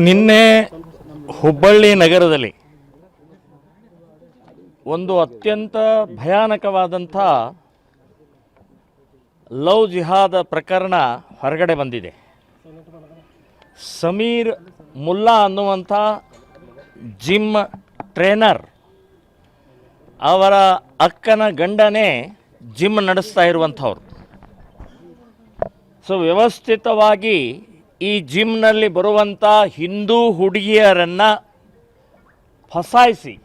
ನಿನ್ನೆ ಹುಬ್ಬಳ್ಳಿ ನಗರದಲ್ಲಿ ಒಂದು ಅತ್ಯಂತ ಭಯಾನಕವಾದಂಥ ಲವ್ ಜಿಹಾದ್ ಪ್ರಕರಣ ಹೊರಗಡೆ ಬಂದಿದೆ. ಸಮೀರ್ ಮುಲ್ಲಾ ಅನ್ನುವಂಥ ಜಿಮ್ ಟ್ರೇನರ್ ಅವರ ಅಕ್ಕನ ಗಂಡನೇ ಜಿಮ್ ನಡೆಸ್ತಾ ಇರುವಂಥವ್ರು. ಸೊ ವ್ಯವಸ್ಥಿತವಾಗಿ ಈ ಜಿಮ್ನಲ್ಲಿ ಬರುವಂಥ ಹಿಂದೂ ಹುಡುಗಿಯರನ್ನು ಫಸಾಯಿಸಿ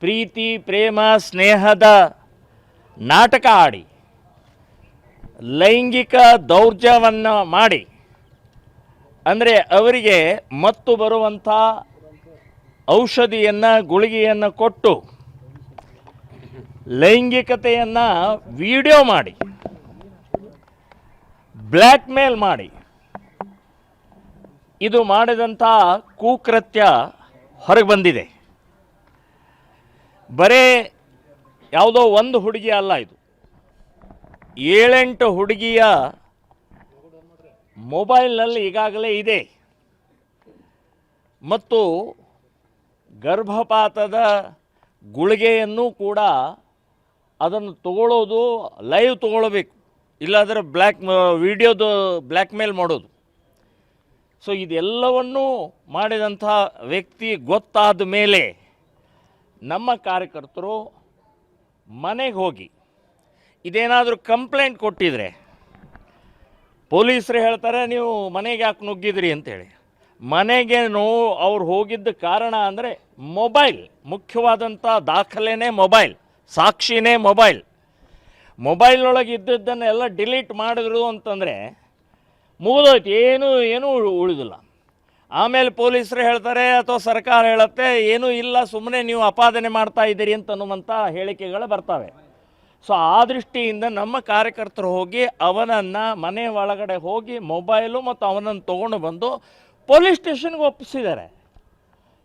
ಪ್ರೀತಿ ಪ್ರೇಮ ಸ್ನೇಹದ ನಾಟಕ ಆಡಿ ಲೈಂಗಿಕ ದೌರ್ಜನ್ಯವನ್ನು ಮಾಡಿ, ಅಂದರೆ ಅವರಿಗೆ ಮತ್ತು ಬರುವಂಥ ಔಷಧಿಯನ್ನು ಗುಳಿಗೆಯನ್ನು ಕೊಟ್ಟು ಲೈಂಗಿಕತೆಯನ್ನು ವಿಡಿಯೋ ಮಾಡಿ ಬ್ಲ್ಯಾಕ್ ಮೇಲ್ ಮಾಡಿ ಇದು ಮಾಡಿದಂಥ ಕುಕೃತ್ಯ ಹೊರಗೆ ಬಂದಿದೆ. ಬರೇ ಯಾವುದೋ ಒಂದು ಹುಡುಗಿ ಅಲ್ಲ, ಇದು 7-8 ಹುಡುಗಿಯ ಮೊಬೈಲ್ನಲ್ಲಿ ಈಗಾಗಲೇ ಇದೆ. ಮತ್ತು ಗರ್ಭಪಾತದ ಗುಳಿಗೆಯನ್ನು ಕೂಡ ಅದನ್ನು ತಗೊಳ್ಳೋದು ಲೈವ್ ತಗೊಳ್ಬೇಕು, ಇಲ್ಲಾಂದರೆ ವಿಡಿಯೋದು ಬ್ಲ್ಯಾಕ್ ಮೇಲ್ ಮಾಡೋದು. ಸೊ ಇದೆಲ್ಲವನ್ನೂ ಮಾಡಿದಂಥ ವ್ಯಕ್ತಿ ಗೊತ್ತಾದ ಮೇಲೆ ನಮ್ಮ ಕಾರ್ಯಕರ್ತರು ಮನೆಗೆ ಹೋಗಿ ಇದೇನಾದರೂ ಕಂಪ್ಲೇಂಟ್ ಕೊಟ್ಟಿದ್ರೆ ಪೊಲೀಸರು ಹೇಳ್ತಾರೆ ನೀವು ಮನೆಗೆ ಯಾಕೆ ನುಗ್ಗಿದ್ರಿ ಅಂತೇಳಿ. ಮನೆಗೆ ಅವ್ರು ಹೋಗಿದ್ದ ಕಾರಣ ಅಂದರೆ ಮೊಬೈಲ್, ಮುಖ್ಯವಾದಂಥ ದಾಖಲೆನೇ ಮೊಬೈಲ್, ಸಾಕ್ಷಿನೇ ಮೊಬೈಲ್ನೊಳಗೆ ಇದ್ದದ್ದನ್ನೆಲ್ಲ ಡಿಲೀಟ್ ಮಾಡಿದ್ರು ಅಂತಂದರೆ ಮುಗಿದೋಯ್ತು, ಏನೂ ಉಳಿದಿಲ್ಲ. ಆಮೇಲೆ ಪೊಲೀಸರು ಹೇಳ್ತಾರೆ ಅಥವಾ ಸರ್ಕಾರ ಹೇಳುತ್ತೆ ಏನೂ ಇಲ್ಲ, ಸುಮ್ಮನೆ ನೀವು ಅಪಾದನೆ ಮಾಡ್ತಾ ಇದ್ದೀರಿ ಅಂತನ್ನುವಂಥ ಹೇಳಿಕೆಗಳು ಬರ್ತವೆ. ಸೊ ಆ ದೃಷ್ಟಿಯಿಂದ ನಮ್ಮ ಕಾರ್ಯಕರ್ತರು ಹೋಗಿ ಅವನನ್ನು ಮನೆ ಒಳಗಡೆ ಹೋಗಿ ಮೊಬೈಲು ಮತ್ತು ಅವನನ್ನು ತೊಗೊಂಡು ಬಂದು ಪೊಲೀಸ್ ಸ್ಟೇಷನ್ಗೆ ಒಪ್ಪಿಸಿದ್ದಾರೆ.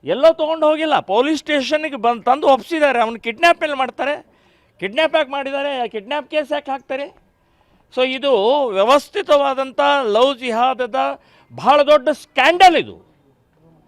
ಎಲ್ಲೋ ತೊಗೊಂಡು ಹೋಗಿಲ್ಲ, ಪೊಲೀಸ್ ಸ್ಟೇಷನ್ಗೆ ತಂದು ಒಪ್ಪಿಸಿದ್ದಾರೆ. ಅವನು ಕಿಡ್ನ್ಯಾಪ್ ಮೇಲೆ ಮಾಡ್ತಾರೆ, ಕಿಡ್ನ್ಯಾಪ್ ಯಾಕೆ ಮಾಡಿದ್ದಾರೆ, ಕಿಡ್ನ್ಯಾಪ್ ಕೇಸ್ ಯಾಕೆ ಹಾಕ್ತಾರೆ? ಸೊ ಇದು ವ್ಯವಸ್ಥಿತವಾದಂಥ ಲವ್ ಜಿಹಾದದ ಬಹಳ ದೊಡ್ಡ ಸ್ಕ್ಯಾಂಡಲ್ ಇದು.